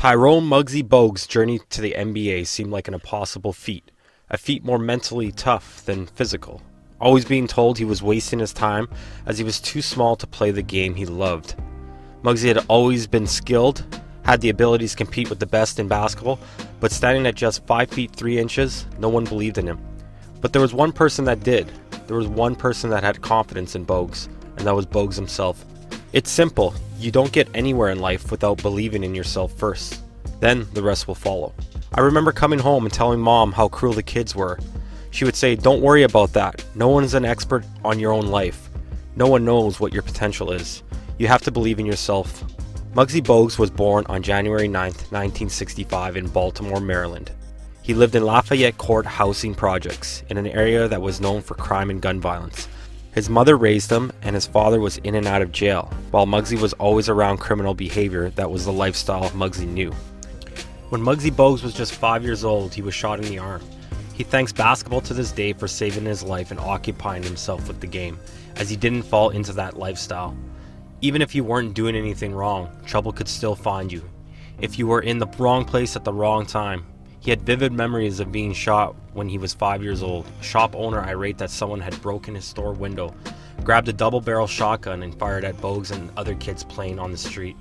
Tyrone Muggsy Bogues' journey to the NBA seemed like an impossible feat, a feat more mentally tough than physical, always being told he was wasting his time as he was too small to play the game he loved. Muggsy had always been skilled, had the abilities to compete with the best in basketball, but standing at just 5 feet 3 inches, no one believed in him. But there was one person that did. There was one person that had confidence in Bogues, and that was Bogues himself. It's simple. You don't get anywhere in life without believing in yourself first. Then the rest will follow. I remember coming home and telling Mom how cruel the kids were. She would say, "Don't worry about that. No one is an expert on your own life. No one knows what your potential is. You have to believe in yourself." Muggsy Bogues was born on January 9th, 1965 in Baltimore, Maryland. He lived in Lafayette Court housing projects in an area that was known for crime and gun violence. His mother raised him, and his father was in and out of jail, while Muggsy was always around criminal behavior. That was the lifestyle Muggsy knew. When Muggsy Bogues was just 5 years old, he was shot in the arm. He thanks basketball to this day for saving his life and occupying himself with the game, as he didn't fall into that lifestyle. Even if you weren't doing anything wrong, trouble could still find you. If you were in the wrong place at the wrong time. He had vivid memories of being shot when he was 5 years old. A shop owner irate that someone had broken his store window, grabbed a double-barrel shotgun and fired at Bogues and other kids playing on the street.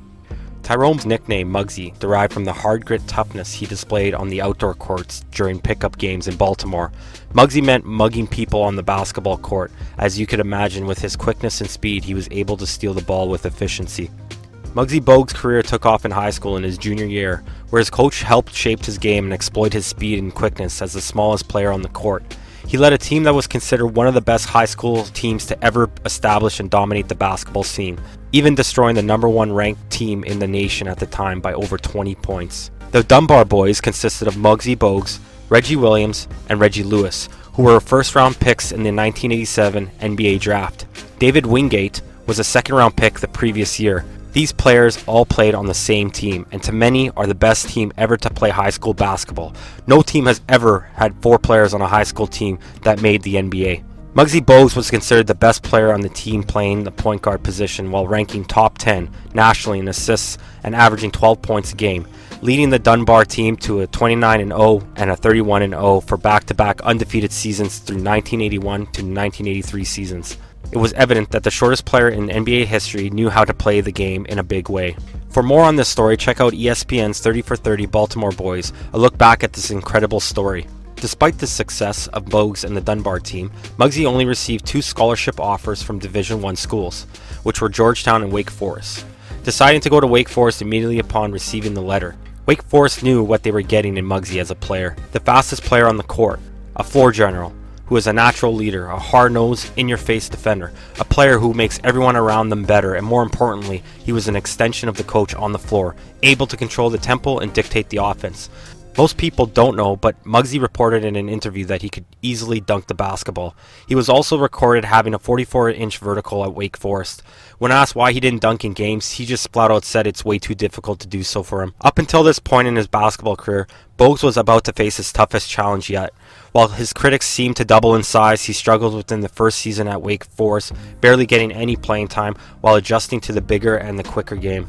Tyrone's nickname, Muggsy, derived from the hard grit toughness he displayed on the outdoor courts during pickup games in Baltimore. Muggsy meant mugging people on the basketball court. As you could imagine, with his quickness and speed, he was able to steal the ball with efficiency. Muggsy Bogues' career took off in high school in his junior year, where his coach helped shape his game and exploit his speed and quickness as the smallest player on the court. He led a team that was considered one of the best high school teams to ever establish and dominate the basketball scene, even destroying the #1 ranked team in the nation at the time by over 20 points. The Dunbar boys consisted of Muggsy Bogues, Reggie Williams, and Reggie Lewis, who were first-round picks in the 1987 NBA draft. David Wingate was a second-round pick the previous year. These players all played on the same team, and to many are the best team ever to play high school basketball. No team has ever had 4 players on a high school team that made the NBA. Muggsy Bogues was considered the best player on the team playing the point guard position while ranking top 10 nationally in assists and averaging 12 points a game, leading the Dunbar team to a 29-0 and a 31-0 for back-to-back undefeated seasons through 1981 to 1983 seasons. It was evident that the shortest player in NBA history knew how to play the game in a big way. For more on this story, check out ESPN's 30 for 30 Baltimore Boys, a look back at this incredible story. Despite the success of Bogues and the Dunbar team, Muggsy only received 2 scholarship offers from Division I schools, which were Georgetown and Wake Forest. Deciding to go to Wake Forest immediately upon receiving the letter, Wake Forest knew what they were getting in Muggsy as a player. The fastest player on the court, a floor general, who is a natural leader, a hard-nosed, in-your-face defender, a player who makes everyone around them better, and more importantly, he was an extension of the coach on the floor, able to control the tempo and dictate the offense. Most people don't know, but Muggsy reported in an interview that he could easily dunk the basketball. He was also recorded having a 44-inch vertical at Wake Forest. When asked why he didn't dunk in games, he just flat out said it's way too difficult to do so for him. Up until this point in his basketball career, Bogues was about to face his toughest challenge yet. While his critics seemed to double in size, he struggled within the first season at Wake Forest, barely getting any playing time while adjusting to the bigger and the quicker game.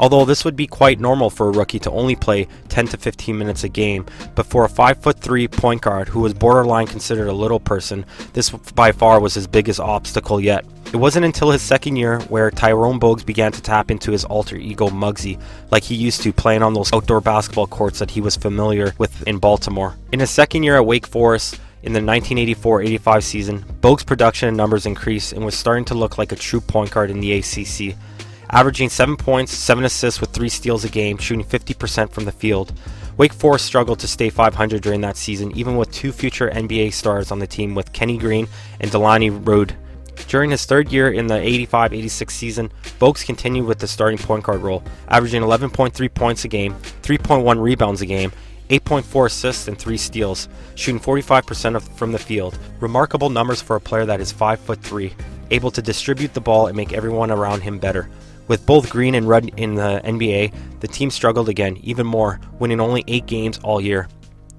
Although this would be quite normal for a rookie to only play 10 to 15 minutes a game, but for a 5'3" point guard who was borderline considered a little person, this by far was his biggest obstacle yet. It wasn't until his second year where Tyrone Bogues began to tap into his alter ego Muggsy, like he used to playing on those outdoor basketball courts that he was familiar with in Baltimore. In his second year at Wake Forest, In the 1984-85 season, Bogues' production and numbers increased and was starting to look like a true point guard in the ACC, averaging 7 points, 7 assists with 3 steals a game, shooting 50% from the field. Wake Forest struggled to stay 500 during that season, even with 2 future NBA stars on the team with Kenny Green and Delaney Rude. During his third year in the 85-86 season, Bogues continued with the starting point guard role, averaging 11.3 points a game, 3.1 rebounds a game, 8.4 assists and 3 steals, shooting 45% from the field. Remarkable numbers for a player that is 5'3", able to distribute the ball and make everyone around him better. With both Green and Rudd in the NBA, the team struggled again, even more, winning only 8 games all year.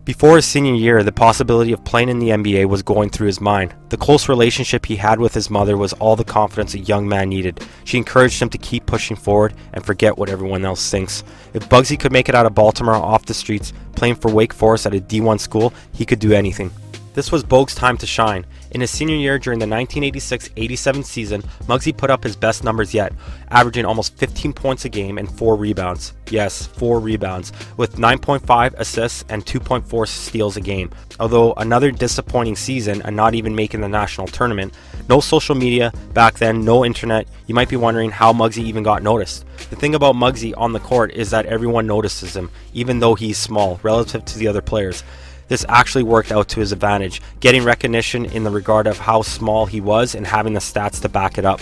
Before his senior year, the possibility of playing in the NBA was going through his mind. The close relationship he had with his mother was all the confidence a young man needed. She encouraged him to keep pushing forward and forget what everyone else thinks. If Muggsy could make it out of Baltimore off the streets, playing for Wake Forest at a D1 school, he could do anything. This was Bogues' time to shine. In his senior year during the 1986-87 season, Muggsy put up his best numbers yet, averaging almost 15 points a game and 4 rebounds. Yes, 4 rebounds, with 9.5 assists and 2.4 steals a game. Although another disappointing season and not even making the national tournament, no social media back then, no internet, you might be wondering how Muggsy even got noticed. The thing about Muggsy on the court is that everyone notices him, even though he's small relative to the other players. This actually worked out to his advantage, getting recognition in the regard of how small he was and having the stats to back it up.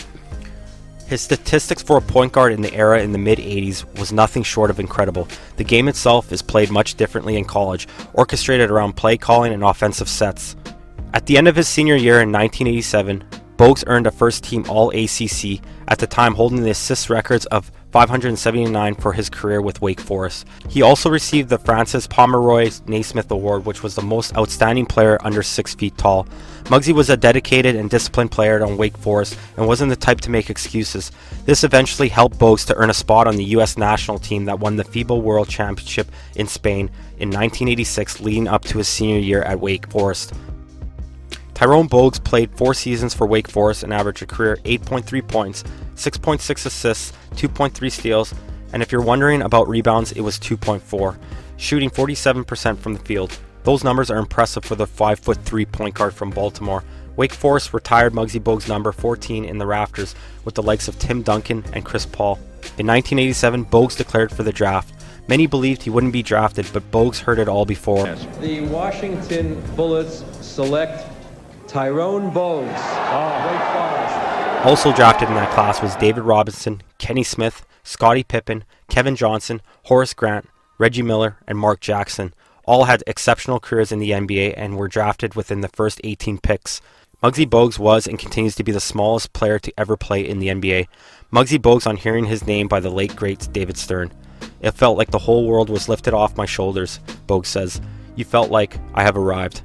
His statistics for a point guard in the era in the mid-80s was nothing short of incredible. The game itself is played much differently in college, orchestrated around play calling and offensive sets. At the end of his senior year in 1987, Bogues earned a first-team All-ACC, at the time holding the assist records of 579 for his career with Wake Forest. He also received the Francis Pomeroy Naismith Award, which was the most outstanding player under 6 feet tall. Muggsy was a dedicated and disciplined player on Wake Forest and wasn't the type to make excuses. This eventually helped Bogues to earn a spot on the U.S. national team that won the FIBA World Championship in Spain in 1986, leading up to his senior year at Wake Forest. Tyrone Bogues played 4 seasons for Wake Forest and averaged a career 8.3 points, 6.6 assists, 2.3 steals, and if you're wondering about rebounds, it was 2.4, shooting 47% from the field. Those numbers are impressive for the 5'3" point guard from Baltimore. Wake Forest retired Muggsy Bogues number 14 in the rafters with the likes of Tim Duncan and Chris Paul. In 1987, Bogues declared for the draft. Many believed he wouldn't be drafted, but Bogues heard it all before. The Washington Bullets select Tyrone Bogues, Wake Forest. Also drafted in that class was David Robinson, Kenny Smith, Scottie Pippen, Kevin Johnson, Horace Grant, Reggie Miller, and Mark Jackson. All had exceptional careers in the NBA and were drafted within the first 18 picks. Muggsy Bogues was and continues to be the smallest player to ever play in the NBA. Muggsy Bogues on hearing his name by the late great David Stern. "It felt like the whole world was lifted off my shoulders," Bogues says. "You felt like I have arrived."